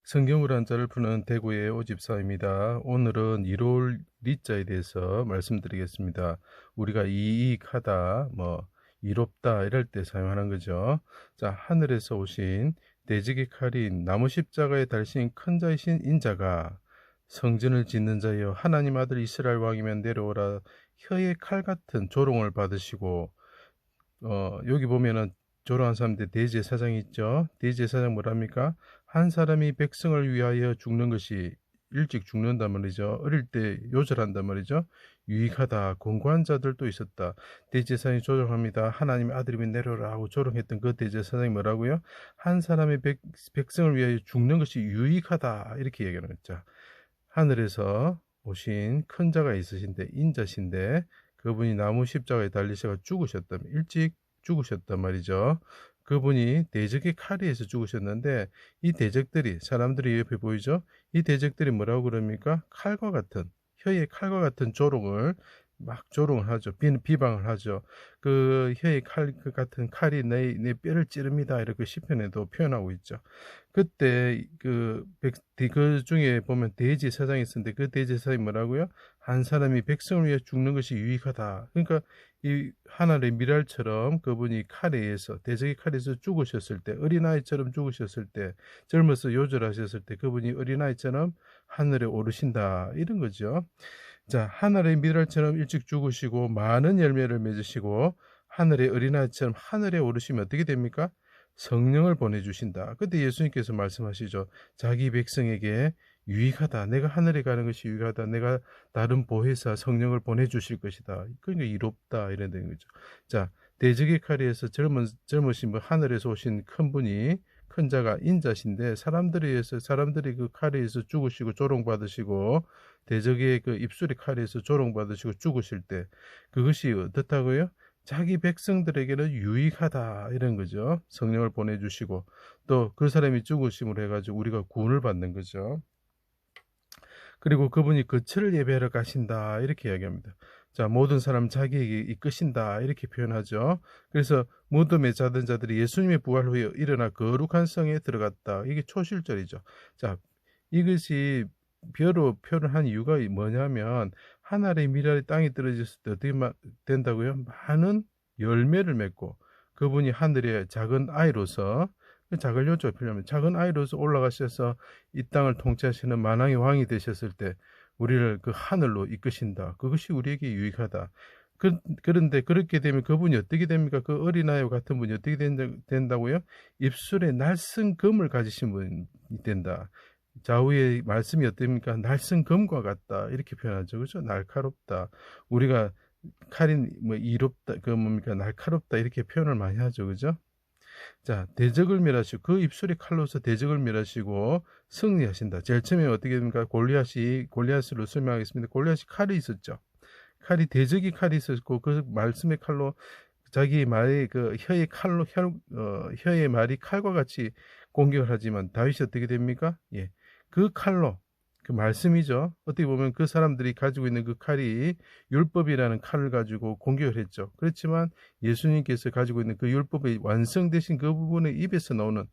성경으로 한자를 푸는 대구의 오집사입니다. 오늘은 1월 리자에 대해서 말씀드리겠습니다. 우리가 이익하다, 이롭다 이럴 때 사용하는 거죠. 자, 하늘에서 오신 대적의 칼인 나무 십자가에 달린 큰 자이신 인자가 성전을 짓는 자여 하나님 아들 이스라엘 왕이면 내려오라 혀의 칼 같은 조롱을 받으시고 여기 보면은 조롱한 사람들 대제사장이 있죠. 대제사장 뭐랍니까? 한 사람이 백성을 위하여 죽는 것이 일찍 죽는단 말이죠. 어릴 때 요절한단 말이죠. 유익하다. 권고한 자들도 있었다. 대제사장이 조롱합니다. 하나님의 아들이면 내려라 하고 조롱했던 그 대제사장이 뭐라고요? 한 사람의 백성을 위하여 죽는 것이 유익하다. 이렇게 얘기하는 거죠. 하늘에서 오신 큰 자가 있으신데 인자신데 그분이 나무 십자가에 달리셔서 죽으셨다면 일찍 죽으셨단 말이죠. 그분이 대적의 칼에서 죽으셨는데 이 대적들이 사람들이 옆에 보이죠? 이 대적들이 뭐라고 그럽니까? 칼과 같은 혀의 칼과 같은 조롱을 막 조롱을 하죠. 비방을 하죠. 그 혀의 칼 같은 칼이 내 뼈를 찌릅니다. 이렇게 시편에도 표현하고 있죠. 그때 그 중에 보면 대제사장이 있었는데 그 대제사장이 뭐라고요? 한 사람이 백성을 위해 죽는 것이 유익하다. 그러니까 이 하늘의 미랄처럼 그분이 칼에 의해서 대적의 칼에서 죽으셨을 때 어린아이처럼 죽으셨을 때 젊어서 요절하셨을 때 그분이 어린아이처럼 하늘에 오르신다 이런 거죠. 자, 하늘의 미랄처럼 일찍 죽으시고 많은 열매를 맺으시고 하늘의 어린아이처럼 하늘에 오르시면 어떻게 됩니까? 성령을 보내주신다. 그때 예수님께서 말씀하시죠. 자기 백성에게 유익하다. 내가 하늘에 가는 것이 유익하다. 내가 다른 보혜사 성령을 보내주실 것이다. 그러니까 이롭다. 이런 된 거죠. 자, 대적의 칼에서 젊으신 분, 하늘에서 오신 큰 분이 큰 자가 인자신데 사람들에 의해서 사람들이 그 칼에 의해서 죽으시고 조롱받으시고 대적의 그 입술의 칼에 의해서 조롱받으시고 죽으실 때 그것이 어떻다고요? 자기 백성들에게는 유익하다 이런 거죠. 성령을 보내주시고 또 그 사람이 죽으심으로 해가지고 우리가 구원을 받는 거죠. 그리고 그분이 거처를 예배하러 가신다 이렇게 이야기합니다. 자, 모든 사람 자기에게 이끄신다 이렇게 표현하죠. 그래서 무덤에 자던 자들이 예수님의 부활 후에 일어나 거룩한 성에 들어갔다. 이게 초실절이죠. 자, 이것이 별로 표현한 이유가 뭐냐면 하늘의 미랄이 땅에 떨어졌을 때 어떻게 된다고요? 많은 열매를 맺고 그분이 하늘의 작은 아이로서 작은 요조 필요하면 작은 아이로서 올라가셔서 이 땅을 통치하시는 만왕의 왕이 되셨을 때 우리를 그 하늘로 이끄신다. 그것이 우리에게 유익하다. 그런데 그렇게 되면 그분이 어떻게 됩니까? 그 어린아이와 같은 분이 어떻게 된다고요? 입술에 날쌘 금을 가지신 분이 된다. 좌우의 말씀이 어떻습니까? 날쌘 금과 같다. 이렇게 표현하죠. 그렇죠? 날카롭다. 우리가 칼이 이롭다. 그 뭡니까? 날카롭다. 이렇게 표현을 많이 하죠. 그죠? 자, 대적을 멸하시고 그 입술의 칼로서 대적을 멸하시고 승리하신다. 제일 처음에 어떻게 됩니까? 골리앗으로 설명하겠습니다. 골리앗이 칼이 있었죠. 대적이 칼이 있었고 그 말씀의 칼로 자기 말의 그 혀의 칼로 혀의 말이 칼과 같이 공격을 하지만 다윗이 어떻게 됩니까? 예, 그 칼로 그 말씀이죠. 어떻게 보면 그 사람들이 가지고 있는 그 칼이 율법이라는 칼을 가지고 공격을 했죠. 그렇지만 예수님께서 가지고 있는 그 율법의 완성되신 그 부분의 입에서 나오는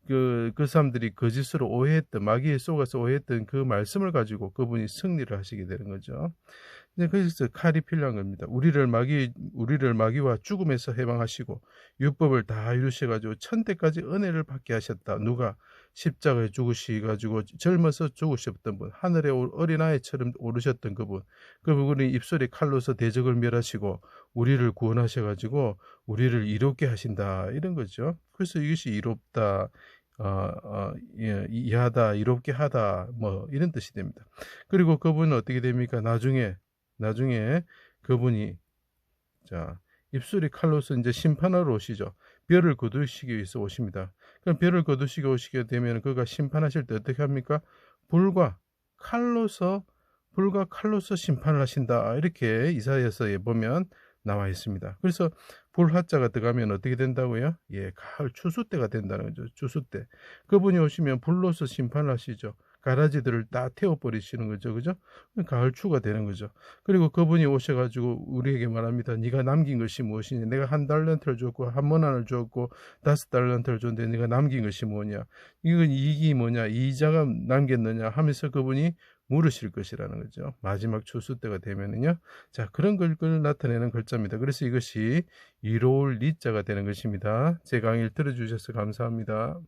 그 사람들이 거짓으로 오해했던 마귀에 속아서 오해했던 그 말씀을 가지고 그분이 승리를 하시게 되는 거죠. 그래서 칼이 필요한 겁니다. 우리를 마귀와 죽음에서 해방하시고 율법을 다 이루셔가지고 천대까지 은혜를 받게 하셨다. 누가 십자가에 죽으시가지고 젊어서 죽으셨던 분, 하늘의 어린아이처럼 오르셨던 그분이 입술에 칼로서 대적을 멸하시고 우리를 구원하셔가지고 우리를 이롭게 하신다 이런 거죠. 그래서 이것이 이롭다. 이하다, 이롭게 하다, 이런 뜻이 됩니다. 그리고 그분은 어떻게 됩니까? 나중에 그분이, 자, 입술이 칼로서 이제 심판하러 오시죠. 벼를 거두시기 위해서 오십니다. 그럼 벼를 거두시기 오시게 되면 그가 심판하실 때 어떻게 합니까? 불과 칼로서 심판을 하신다. 이렇게 이사야서에 보면 나와 있습니다. 그래서 불화자가 들어가면 어떻게 된다고요? 예, 가을 추수 때가 된다는 거죠. 추수 때. 그분이 오시면 불로서 심판을 하시죠. 가라지들을 다 태워버리시는 거죠. 그죠? 가을추가 되는 거죠. 그리고 그분이 오셔가지고 우리에게 말합니다. 네가 남긴 것이 무엇이냐? 내가 1달란트를 줬고 1문안을 줬고 5달란트를 줬는데 네가 남긴 것이 뭐냐? 이건 이익이 뭐냐? 이자가 남겼느냐? 하면서 그분이 물으실 것이라는 거죠. 마지막 추수 때가 되면은요. 자, 그런 걸 나타내는 글자입니다. 그래서 이것이 이로울 리자가 되는 것입니다. 제 강의를 들어주셔서 감사합니다.